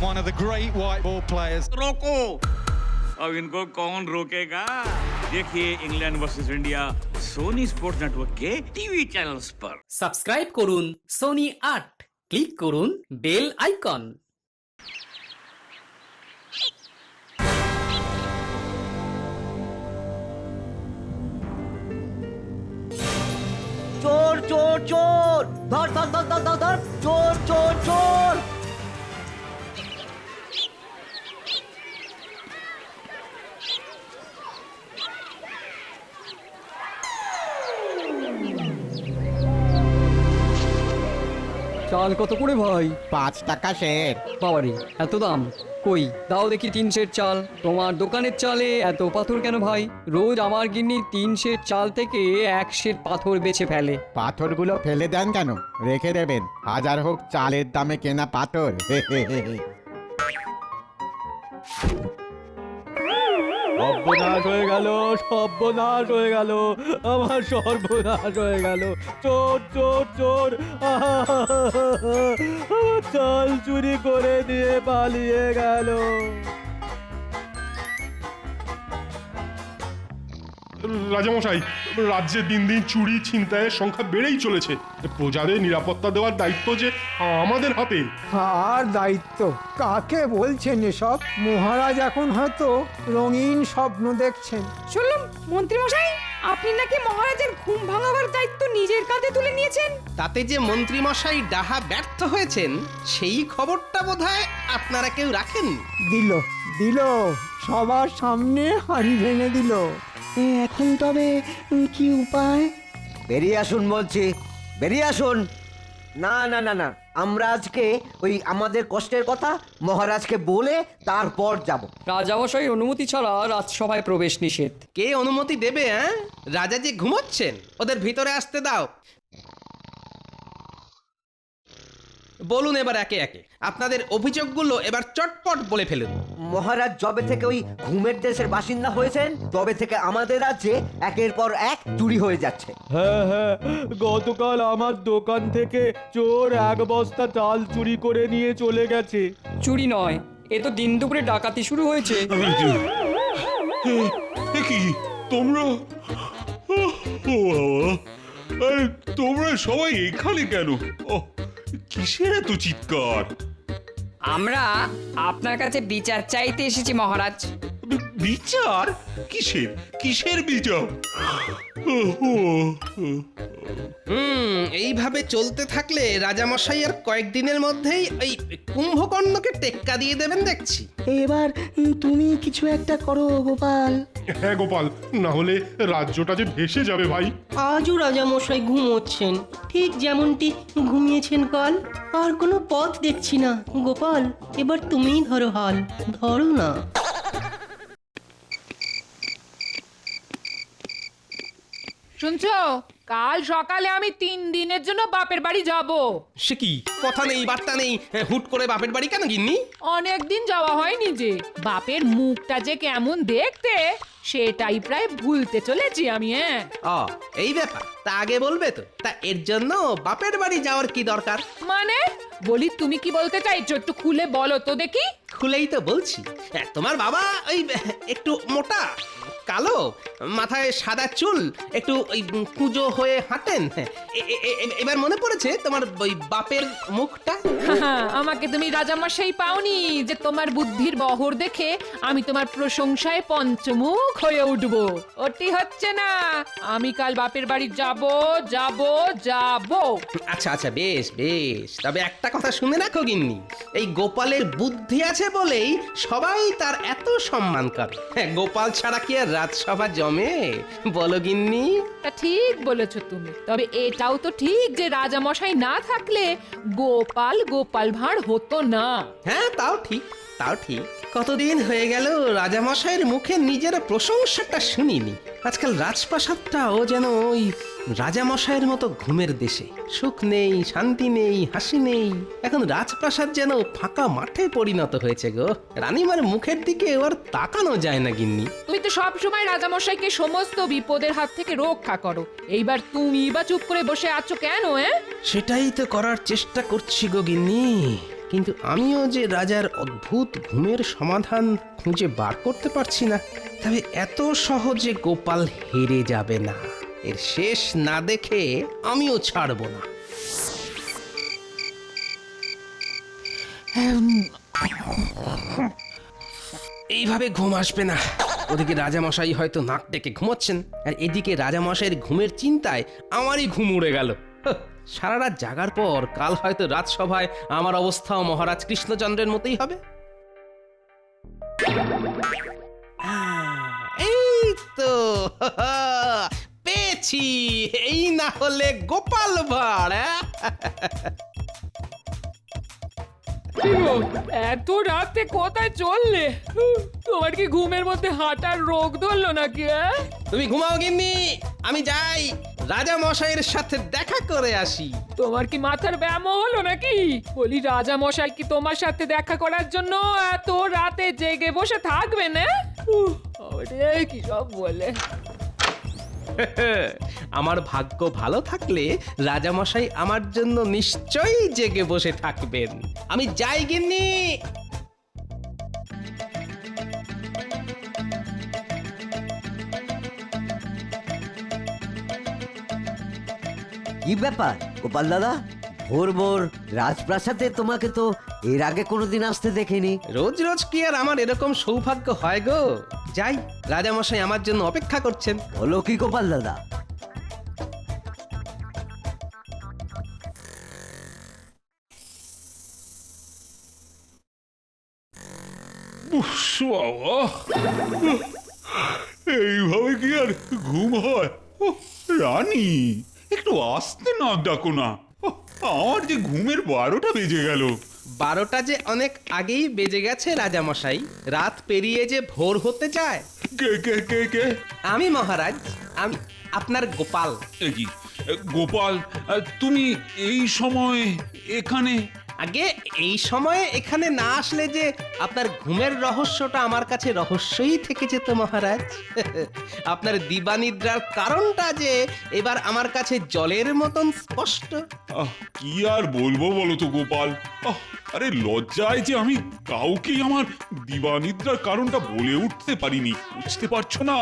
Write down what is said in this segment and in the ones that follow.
one of the great white ball players. रोको, अब इनको कौन रोकेगा? देखिए England versus India Sony sports network के टीवी चैनल्स पर। সাবস্ক্রাইব করুন সোনি ৮, ক্লিক করুন বেল আইকন। চোর চোর চোর, ধর ধর ধর ধর ধর ধর, চোর চোর চোর। চাল কত করে ভাই? 5 টাকা সের। বাবারে এত দাম! কই দাও দেখি 3 সের চাল। তোমার দোকানের চালে এত পাথর কেন ভাই? রোজ আমার গিন্নি 3 সের চাল থেকে 1 সের পাথর বেছে ফেলে। পাথরগুলো ফেলে দেন কেন? রেখে দেবেন, হাজার হোক চালের দামে কেনা পাথর। সর্বনাশ হয়ে গেল, সর্বনাশ হয়ে গেল, আমার সর্বনাশ হয়ে গেল। চোর চোর চোর, আমার চাল চুরি করে নিয়ে পালিয়ে গেল। রাজামশাই, রাজ্যে দিন দিন চুরি ছিনতাইয়ের সংখ্যা বেড়েই চলেছে। প্রজাদের নিরাপত্তা দেওয়ার দায়িত্ব যে আমাদের হাতে। আর দায়িত্ব কাকে বলছেন এসব? মহারাজ এখন হয়তো রঙিন স্বপ্ন দেখছেন। শুনলাম মন্ত্রী মশাই আপনি নাকি মহারাজের ঘুম ভাঙাবার দায়িত্ব নিজের কাঁধে তুলে নিয়েছেন। তাতে যে মন্ত্রী মশাই ডাহা ব্যর্থ হয়েছেন সেই খবরটা বোধহয় আপনারা কেউ রাখেন। দিল দিল, সবার সামনে হাঁড়ি ভেঙে দিল। এখন তবে কি উপায়? বেরিয়ে আসুন বলছি, বেরিয়ে আসুন। না না না না, আমরা আজকে ওই আমাদের কষ্টের কথা মহারাজকে বলে তারপর যাব। রাজামশাই অনুমতি ছাড়া রাজসভায় প্রবেশ নিষেধ। কে অনুমতি দেবে? হ্যাঁ, রাজা যে ঘুমোচ্ছেন, ওদের ভিতরে আসতে দাও। বলুন এবার একে একে আপনাদের অভিযোগগুলো এবার চটপট বলে ফেলুন। মহারাজ যবে থেকে ওই ঘুমের দেশের বাসিন্দা হয়েছেন তবে থেকে আমাদের রাজ্যে একের পর এক চুরি হয়ে যাচ্ছে। হ্যাঁ হ্যাঁ, গতকাল আমার দোকান থেকে চোর 1 বস্তা চাল চুরি করে নিয়ে চলে গেছে। চুরি নয়, এ তো দিন দুপুরে ডাকাতি শুরু হয়েছে। কি তোমরা? ও বাবা, আরে তোমরা সবাই এখানে কেন? কিসের এত চিৎকার? আমরা আপনার কাছে বিচার চাইতে এসেছি মহারাজ। বিচার? কিসের কিসের বিচার? এইভাবে চলতে থাকলে রাজামশাই আর কয়েকদিনের মধ্যেই এই কুম্ভকর্ণকে টেক্কা দিয়ে দেবেন দেখছি। এবার তুমি কিছু একটা করো গোপাল। হ্যাঁ গোপাল, না হলে রাজ্যটা যে ভেসে যাবে ভাই। আজও রাজামশাই ঘুমোচ্ছেন ঠিক যেমনটি ঘুমিয়েছেন কাল। আর কোনো পথ দেখছি না গোপাল, এবার তুমিই ধরো হাল, ধরো না। শুনছো, কাল সকালে আমি 3 দিনের জন্য বাপের বাড়ি যাব। সে কি কথা নেই বার্তা নেই, হুট করে বাপের বাড়ি কেন গিন্নি? অনেক দিন যাওয়া হয়নি যে, বাপের মুখটা যে কেমন দেখতে সেটাই প্রায় ভুলতে চলেছি আমি। এই ব্যাপার, তা আগে বলবে তো। তা এর জন্য বাপের বাড়ি যাওয়ার কি দরকার? মানে বলি, তুমি কি বলতে চাইছো একটু খুলে বলো তো দেখি। খুলেই তো বলছি। তোমার বাবা ওই একটু মোটা, কালো, মাথায় সাদা চুল, একটু ওই কুঁজো হয়ে হাঁটেন। এবার মনে পড়েছে তোমার ওই বাপের মুখটা। আমাকে তুমি রাজামশাই পাওনি যে তোমার বুদ্ধির বহর দেখে আমি তোমার প্রশংসায় পঞ্চমুখ হয়ে উঠবো? ওটি হচ্ছে না। আমি কাল বাপের বাড়ি যাব যাব যাব। আচ্ছা আচ্ছা, বেশ বেশ, তবে একটা কথা শুনে রাখো গিন্নি, এই গোপালের বুদ্ধি আছে বলেই সবাই তার এত সম্মান করে। গোপাল ছাড়া কি আর রাজসভা জমে বলো গিন্নি? তা ঠিক বলেছো তুমি, তবে এটাও তো ঠিক যে রাজামশাই না থাকলে গোপাল গোপাল ভাঁড় হতো না। হ্যাঁ তাও ঠিক, তাও ঠিক। কতদিন হয়ে গেল রাজামশাইয়ের মুখে নিজের প্রশংসাটা শুনিনি। আজকাল রাজপ্রাসাদটাও যেন ওই রাজামশাইয়ের মতো ঘুমের দেশে। সুখ নেই, শান্তি নেই, হাসি নেই। এখন রাজপ্রাসাদ যেন ফাঁকা মাঠে পরিণত হয়েছে গো। রানীমার মুখের দিকে আর তাকানো যায় না গিন্নি। তুমি তো সব সময় রাজামশাইকে সমস্ত বিপদের হাত থেকে রক্ষা করো, এইবার তুমি বা চুপ করে বসে আছো কেন? সেটাই তো করার চেষ্টা করছি গো গিন্নি, কিন্তু আমিও যে রাজার অদ্ভুত ঘুমের সমাধান খুঁজে বার করতে পারছি না। তবে এত সহজে গোপাল হেরে যাবে না, এর শেষ না দেখে আমিও ছাড়ব না। এইভাবে ঘুম আসবে না। ওদিকে রাজামশাই হয়তো নাক ডেকে ঘুমোচ্ছেন, আর এদিকে রাজামশাইয়ের ঘুমের চিন্তায় আমারই ঘুম উড়ে গেল। সারা রাত জাগার পর কাল হয়তো রাজসভায় আমার অবস্থাও মহারাজ কৃষ্ণচন্দ্রের মতোই হবে। এই তো পেয়েছি, এই না হলে গোপাল ভাঁড়। এত রাতে কোথায় চললে? তোমার কি ঘুমের মধ্যে হাঁটার রোগ ধরলো নাকি? তুমি ঘুমাও গিন্নি, আমি যাই রাজা মশাইয়ের সাথে দেখা করে আসি। তোমার কি মাথার ব্যায়াম হলো নাকি? বলি রাজা মশাই কি তোমার সাথে দেখা করার জন্য এত রাতে জেগে বসে থাকবে না? কি সব বলে। আমার ভাগ্য ভালো থাকলে রাজামশাই আমার জন্য নিশ্চয়ই জেগে বসে থাকবেন। আমি যাই গিন্নি। কি ব্যাপার গোপাল দাদা, ভোর ভোর রাজপ্রাসাদে? তোমাকে তো এর আগে কোনোদিন আসতে দেখিনি। রোজ রোজ কি আর আমার এরকম সৌভাগ্য হয় গো? যাই, রাজামশাই আমার জন্য অপেক্ষা করছেন। বলো কি গোপাল দাদা? এইভাবে কি আর ঘুম হয়? রানী, একটু আস্তে নাক ডাকো না। আমার যে ঘুমের 12টা বেজে গেল। 12টা যে অনেক আগেই বেজে গেছে রাজামশাই, রাত পেরিয়ে যে ভোর হতে যায়। কে কে কে কে? আমি মহারাজ, আমি আপনার গোপাল। এ কি গোপাল, তুমি এই সময় এখানে? আগে এই সময়ে এখানে না আসলে যে আপনার ঘুমের রহস্যটা আমার কাছে রহস্যই থেকে যেত মহারাজ। আপনার দিবানিদ্রার কারণটা যে এবার আমার কাছে জলের মতন স্পষ্ট। কি আর বলবো বলো তো গোপাল। আরে লজ্জায় যে আমি কাউকেই আমার দিবানিদ্রার কারণটা বলে উঠতে পারিনি, বুঝতে পারছো না?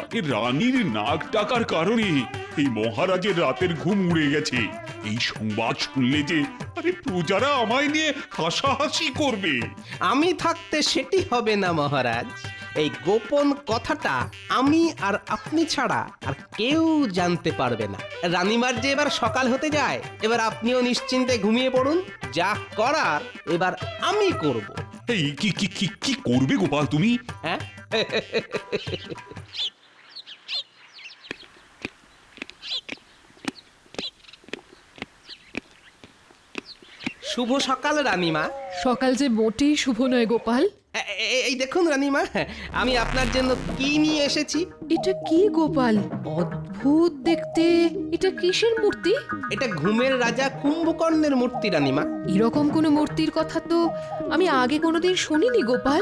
আরে রানীর নাক ডাকার কারণে এই মহারাজের রাতের ঘুম উড়ে গেছে। এই সংবাদ শুনলে যে আরে প্রজারা আমায় নিয়ে হাসাহাসি করবে। আমি থাকতে সেটি হবে না মহারাজ। এই গোপন কথাটা আমি আর আপনি ছাড়া আর কেউ জানতে পারবে না। রানীমার যে এবার সকাল হতে যায়, এবার আপনিও নিশ্চিন্তে ঘুমিয়ে পড়ুন। যা করার এবার আমি করব। এই কি কি কি কি করবে গোপাল তুমি? হ্যাঁ, শুভ সকাল রানীমা। সকাল যে মোটেই শুভ নয় গোপাল। এই দেখুন রানীমা, আমি আপনার জন্য কি নিয়ে এসেছি। এটা কি গোপাল? অদ্ভুত দেখতে। এটা কিসের মূর্তি? এটা ঘুমের রাজা কুম্ভকর্ণের মূর্তি রানীমা। এরকম কোনো মূর্তির কথা তো আমি আগে কোনোদিন শুনিনি গোপাল।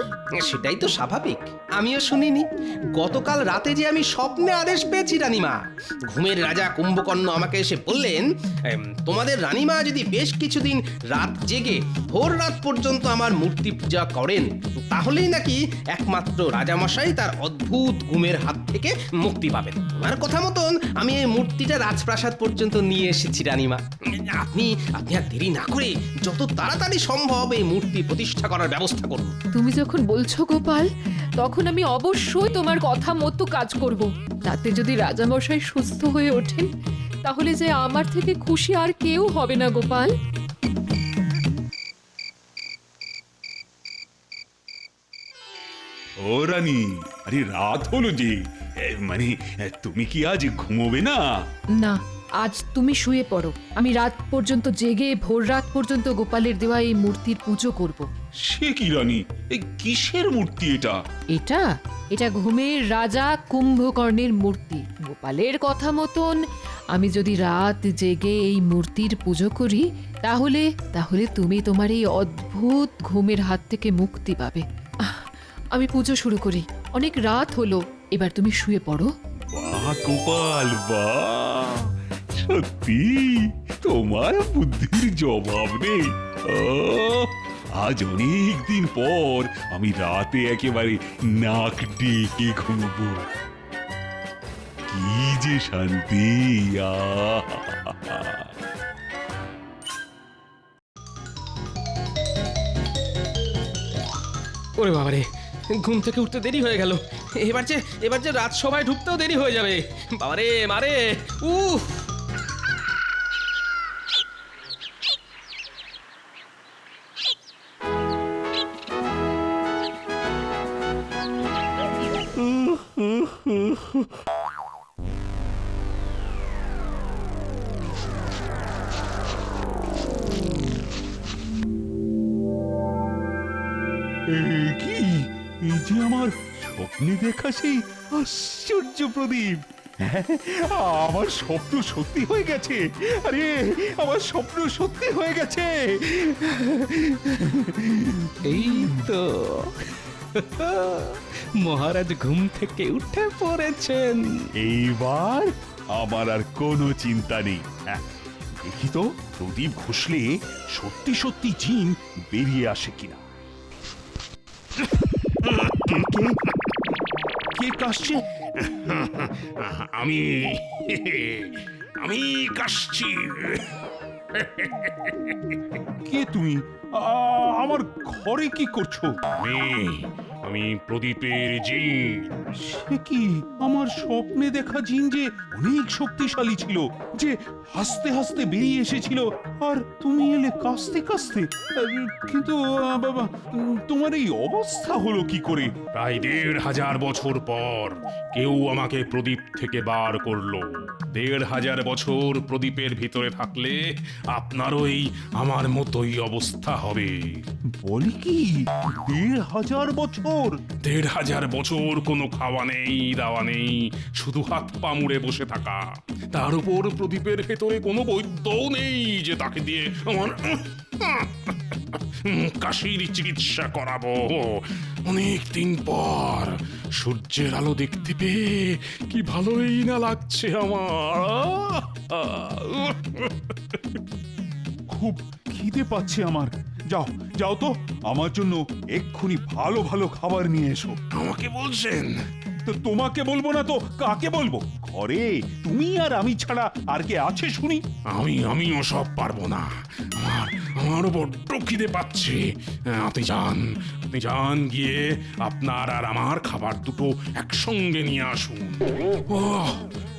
সেটাই তো স্বাভাবিক, আমিও শুনিনি। গতকাল রাতে যে আমি স্বপ্নে আদেশ পেয়েছি রানীমা। ঘুমের রাজা কুম্ভকর্ণ আমাকে এসে বললেন, তোমাদের রানীমা যদি বেশ কিছুদিন রাত জেগে ভোর রাত পর্যন্ত আমার মূর্তি পূজা করেন, তাহলেই নাকি একমাত্র রাজামশাই তার অদ্ভুত ঘুমের হাত থেকে মুক্তি পাবেন। ওনার কথা মতন আমি এই মূর্তিটা রাজপ্রাসাদ পর্যন্ত নিয়ে এসেছি রানীমা। আপনি আপনি আর দেরি না করে যত তাড়াতাড়ি সম্ভব এই মূর্তি প্রতিষ্ঠা করার ব্যবস্থা করুন। তুমি যখন বলছো গোপাল, তখন আমি অবশ্যই তোমার কথা মতো কাজ করব। তাতে যদি রাজামশাই সুস্থ হয়ে ওঠেন, তাহলে যে আমার থেকে খুশি আর কেউ হবে না গোপাল। ও রানী, আরে রাত হলো যে, মানে তুমি কি আজ ঘুমোবে না? না, আজ তুমি শুয়ে পড়ো। আমি রাত পর্যন্ত জেগে ভোর রাত পর্যন্ত গোপালের দেওয়া এই মূর্তির পুজো করব। সে কি রানী, এই কিসের মূর্তি এটা? এটা ঘুমের রাজা কুম্ভকর্ণের মূর্তি। গোপালের কথা মতন আমি যদি রাত জেগে এই মূর্তির পুজো করি, তাহলে তুমি তোমার এই অদ্ভুত ঘুমের হাত থেকে মুক্তি পাবে। আমি পুজো শুরু করি। অনেক রাত হলো, এবার তুমি শুয়ে পড়ো। বাহ গোপাল বাহ, সত্যি তোমার বুদ্ধির জবাব নেই। আজ অনেক দিন পর আমি রাতে একেবারে নাক ডেকে ঘুমবো। কি যে শান্তি! ওরে বাবারে, ঘুম থেকে উঠতে দেরি হয়ে গেল। এবার যে রাজসভায় ঢুকতেও দেরি হয়ে যাবে। বাবারে মারে, উফ! কি এই যে আমার স্বপ্নে দেখা সেই আশ্চর্য প্রদীপ! হ্যাঁ, আমার স্বপ্ন সত্যি হয়ে গেছে। আরে আমার স্বপ্ন সত্যি হয়ে গেছে। এই তো মহারাজ ঘুম থেকে উঠে পড়েছেন। এইবার আমার আর কোনো চিন্তা নেই। হ্যাঁ, দেখি তো প্রদীপ ঘষলে সত্যি সত্যি জিন বেরিয়ে আসে কিনা। কে কাশছে? আমি আমি কাশছি। কে তুমি? আমার ঘরে কি করছো? আমি প্রদীপের জিন। সে কি? আমার স্বপ্নে দেখা জিন যে অনেক শক্তিশালী ছিল, যে হাসতে হাসতে বেরিয়ে এসেছিল, আর তুমি এলে কাস্তে কাস্তে। কিন্তু বাবা, তোমার এই অবস্থা হলো কি করে? প্রায় ১,৫০০ বছর পর কেউ আমাকে প্রদীপ থেকে বার করলো। ১,৫০০ বছর প্রদীপের ভিতরে থাকলে আপনারও এই আমার মতোই অবস্থা হবে। বলি কি, ১,৫০০ বছর? ১,৫০০ বছর কোনো খাওয়া নেই, দাওয়া নেই, শুধু হাত পা মুড়ে বসে থাকা। তার উপর প্রদীপের ভেতরে কোনো বৈদ্যও নেই যে তাকে দিয়ে আমার কাশির চিকিৎসা করাবো। অনেক দিন পর সূর্যের আলো দেখতে পেয়ে কি ভালোই না লাগছে আমার। খুব খিদে পাচ্ছে আমার। যাও যাও তো, আমার জন্য এক্ষুনি ভালো ভালো খাবার নিয়ে এসো। আমাকে বলছেন? তো তোমাকে বলবো না তো কাকে বলবো? ঘরে তুমি আর আমি ছাড়া আর কে আছে শুনি? আমিও সব পারবো না। আমার বড্ড খিদে পাচ্ছে। আপনি যান গিয়ে আপনার আর আমার খাবার দুটো একসঙ্গে নিয়ে আসুন।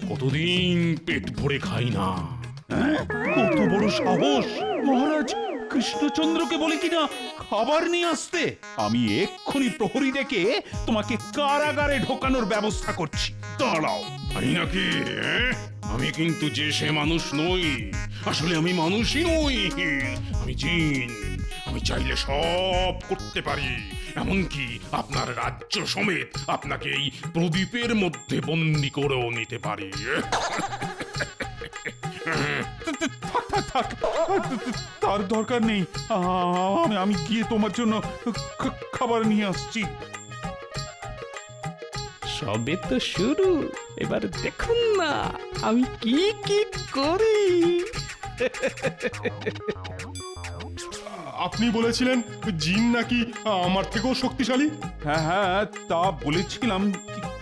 কতদিন পেট ভরে খাই না। কত বড় সাহস! মহারাজ কৃষ্ণচন্দ্রকে বলে কিনা খাবার নিয়ে আসতে? আমি এক্ষুনি প্রহরী ডেকে তোমাকে কারাগারে ঢোকানোর ব্যবস্থা করছি। দাঁড়াও। তাই নাকি? আমি কিন্তু যে সে মানুষ নই। আসলে আমি মানুষই নই, আমি জিন। আমি চাইলে সব করতে পারি, এমনকি আপনার রাজ্য সমেত আপনাকে এই প্রদীপের মধ্যে বন্দি করেও নিতে পারি। থাক, তার দরকার নেই। আমি গিয়ে তোমার জন্য খাবার নিয়ে আসছি। সবে তো শুরু, এবার দেখুন না আমি কি কি করি। আপনি বলেছিলেন জিন নাকি আমার থেকেও শক্তিশালী। হ্যাঁ হ্যাঁ, তা বলেছিলাম,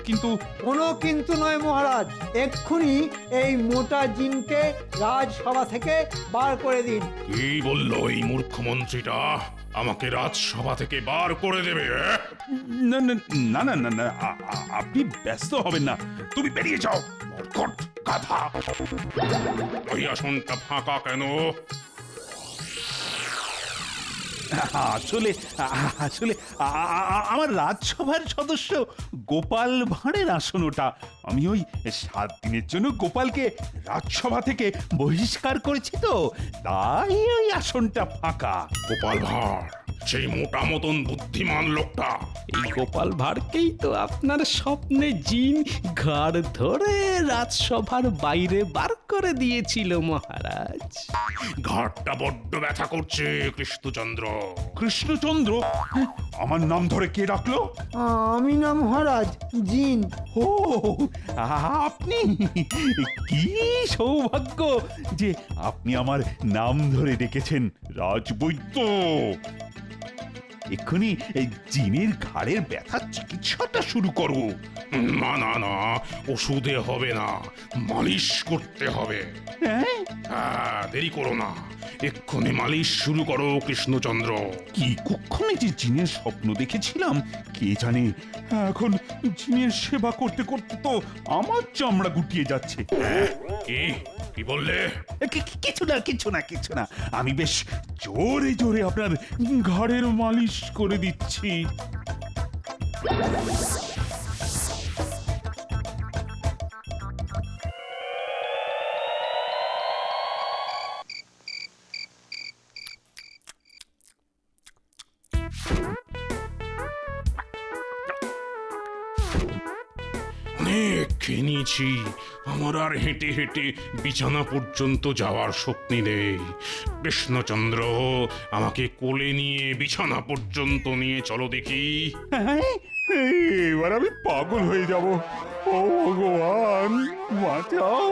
কিন্তু কোনো কিন্তু নয় মহারাজ, এক্ষুনি এই মোটা জিনকে রাজসভা থেকে বার করে দিন। কি বললো এই মূর্খ মন্ত্রীটা? আমাকে রাজসভা থেকে বার করে দেবে? না না না না না না, আপনি ব্যস্ত হবেন না, তুমি বেরিয়ে যাও। মরকট গাধা! ওই আসনটা ফাঁকা কেন? আসলে আসলে আমার রাজসভার সদস্য গোপাল ভাঁড়ের আসন ওটা। আমি ওই 7 দিনের জন্য গোপালকে রাজসভা থেকে বহিষ্কার করেছি, তো তাই ওই আসনটা ফাঁকা। গোপাল ভাঁড়, সেই মোটা মতন বুদ্ধিমান লোকটা। এই গোপাল ভাঁড়কেই তো আপনার স্বপ্নে জিন ঘাড় ধরে রাজসভার বাইরে বার করে দিয়েছিল মহারাজ। ঘাটটা বড্ড ব্যথা করছে কৃষ্ণচন্দ্র। কৃষ্ণচন্দ্র? আমার নাম ধরে কে ডাকলো? আমি না মহারাজ, জিন। ও আপনি? কি সৌভাগ্য যে আপনি আমার নাম ধরে ডেকেছেন রাজবৈদ্য। এক্ষুনি এই জিনের ঘাড়ের ব্যথার চিকিৎসাটা শুরু করো। না না না, ওষুধে হবে না, মালিশ করতে হবে। হ্যাঁ, দেরি করো না, এক্ষুনি মালিশ শুরু করো কৃষ্ণচন্দ্র। কি কখনো যে জিনের স্বপ্ন দেখেছিলাম কে জানে। এখন জিনের সেবা করতে করতে তো আমার চামড়া গুটিয়ে যাচ্ছে। কি বললে? কিছু না আমি বেশ জোরে জোরে আপনার ঘাড়ের মালিশ করে দিচ্ছি। অনেক খেয়ে নিয়েছি, আমার আর হেঁটে হেঁটে বিছানা পর্যন্ত যাওয়ার শক্তি নেই। কৃষ্ণচন্দ্র, আমাকে কোলে নিয়ে বিছানা পর্যন্ত নিয়ে চলো দেখি। এবার আমি পাগল হয়ে যাব। ও ভগবান, বাঁচাও।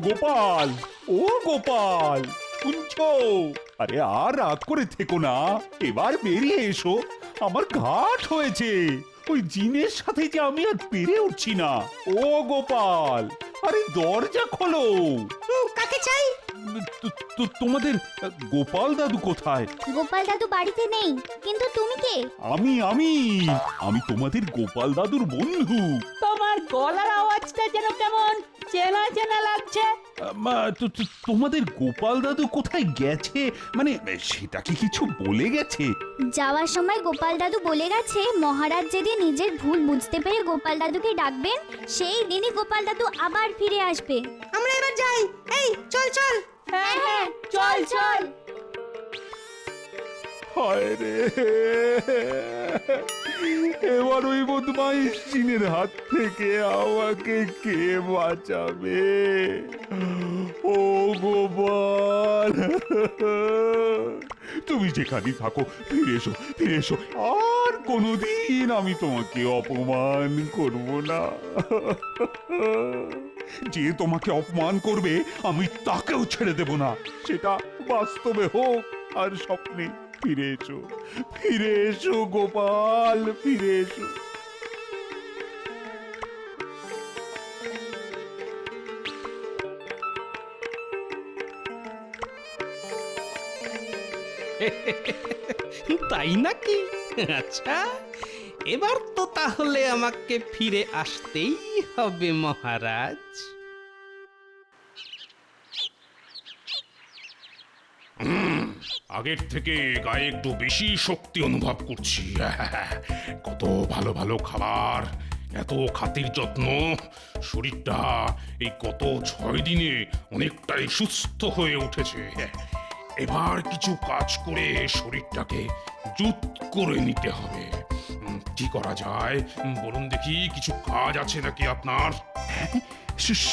গোপাল, ও গোপাল, শুনছো? আরে আর রাত করে থেকো না, এবার বেরিয়ে এসো, আমার ঘাট হয়েছে। ওই জিনের সাথে যে আমি আর পেরে উঠছি না। ও গোপাল, আরে দরজা খোলো। কাকে চাই? তোমাদের গোপাল দাদু কোথায়? গোপাল দাদু বাড়িতে নেই, কিন্তু তুমি কে? আমি তোমাদের গোপাল দাদুর বন্ধু। তোমার গলার আওয়াজটা যেন কেমন চেনা চেনা লাগছে। তোমাদের গোপাল দাদু কোথায় গেছে, মানে সেটা কি কিছু বলে গেছে? যাওয়ার সময় গোপাল দাদু বলে গেছে মহারাজ যেদিন নিজের ভুল বুঝতে পেরে গোপাল দাদুকে ডাকবেন, সেই দিনই গোপাল দাদু আবার ফিরে আসবে। আমরা এবার যাই। এই চল চল। হ্যাঁ হ্যাঁ চল চল। হায় রে, এবার ওই বদমাইশ জিনের হাত থেকে আমাকে কে বাঁচাবে? ও গোপাল, তুমি যেখানেই থাকো ফিরে এসো। আর কোনোদিন আমি তোমাকে অপমান করব না। যে তোমাকে অপমান করবে আমি তাকেও ছেড়ে দেব না, সেটা বাস্তবে হোক আর স্বপ্নে। ফিরে এসো গোপাল, ফিরে এসো। তাই নাকি? আচ্ছা, এবার তো তাহলে আমাকে ফিরে আসতেই হবে মহারাজ। আগের থেকে গায়ে একটু বেশি শক্তি অনুভব করছি। কত ভালো ভালো খাবার, এত খাতির যত্ন, শরীরটা এই গত 6 দিনে অনেকটাই সুস্থ হয়ে উঠেছে। এবার কিছু কাজ করে শরীরটাকে জুত করে নিতে হবে। কি করা যায় বলুন দেখি, কিছু কাজ আছে নাকি আপনার?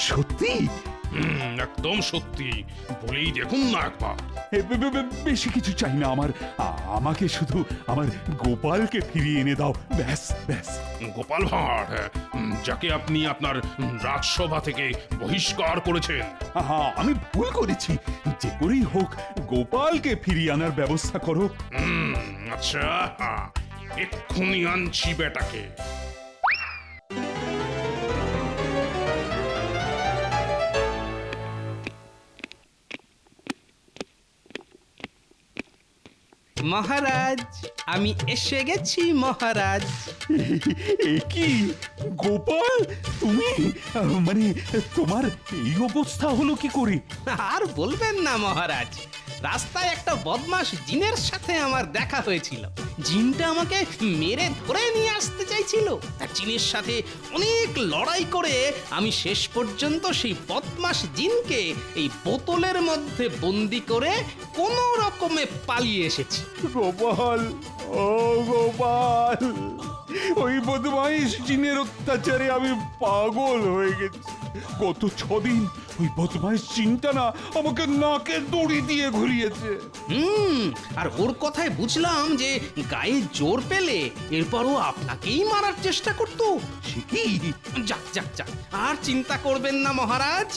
সত্যি? একদম সত্যি, বলেই দেখুন না একবার। বেশি কিছু চাই না আমার, আমাকে শুধু আমার গোপালকে ফিরিয়ে এনে দাও, ব্যাস ব্যাস। গোপাল ভাঁড়, যাকে আপনি আপনার রাজসভা থেকে বহিষ্কার করেছেন। আমি ভুল করেছি, যে করেই হোক গোপালকে ফিরিয়ে আনার ব্যবস্থা করো। আচ্ছা, এক্ষুনি আনছি বেটাকে। মহারাজ, আমি এসে গেছি মহারাজ। কি গোপাল, তুমি মানে তোমার এই অবস্থা হলো কি করে? আর বলবেন না মহারাজ, রাস্তায় একটা বদমাশ জিনের সাথে আমার দেখা হয়েছিল। জিনটা আমাকে মেরে ধরে নিয়ে আসতে চাইছিল। আর জিনের সাথে অনেক লড়াই করে আমি শেষ পর্যন্ত সেই বদমাস জিনকে এই বোতলের মধ্যে বন্দি করে কোনো রকমে পালিয়ে এসেছি। গোপাল, ও গোপাল, ওই বদমাইশ জিনের অত্যাচারে আমি পাগল হয়ে গেছি। গত 6 দিন ওই বদমাইশ জিনটা না আমাকে নাকের দড়ি দিয়ে ঘুরিয়েছে। আর ওর কথায় বুঝলাম যে গায়ে জোর পেলে এরপরও আপনাকেই মারার চেষ্টা করতো। সে কি? যাক যাক যাক, আর চিন্তা করবেন না মহারাজ,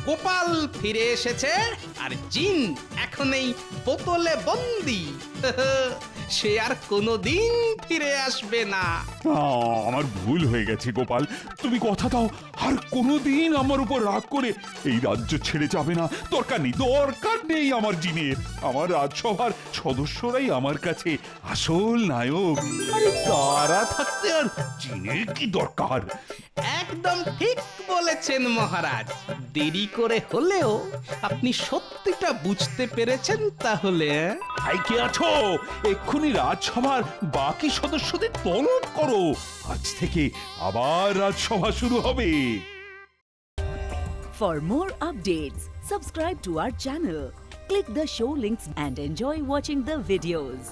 গোপাল ফিরে এসেছে আর জিন এখন এই বোতলে বন্দি। সে আর কোনোদিন ফিরে আসবে না। আমার ভুল হয়ে গেছে গোপাল, তুমি কথা দাও আর কোনোদিন আমার উপর রাগ করে এই রাজ্য ছেড়ে যাবে না। দরকার নেই আমার জিনের। আমার রাজসভার সদস্যরাই আমার কাছে আসল নায়ক। আরে তারা থাকতে আর জিনের কি দরকার? একদম ঠিক বলেছেন মহারাজ। দেরি করে হলেও আপনি সত্যিটা বুঝতে পেরেছেন তাহলে। ভাই কে আছো? এক্ষুনি রাজসভার বাকি সদস্যদের তলব করো। আজ থেকে আবার রাজসভা শুরু হবে। For more updates, subscribe to our channel, click the show links and enjoy watching the videos.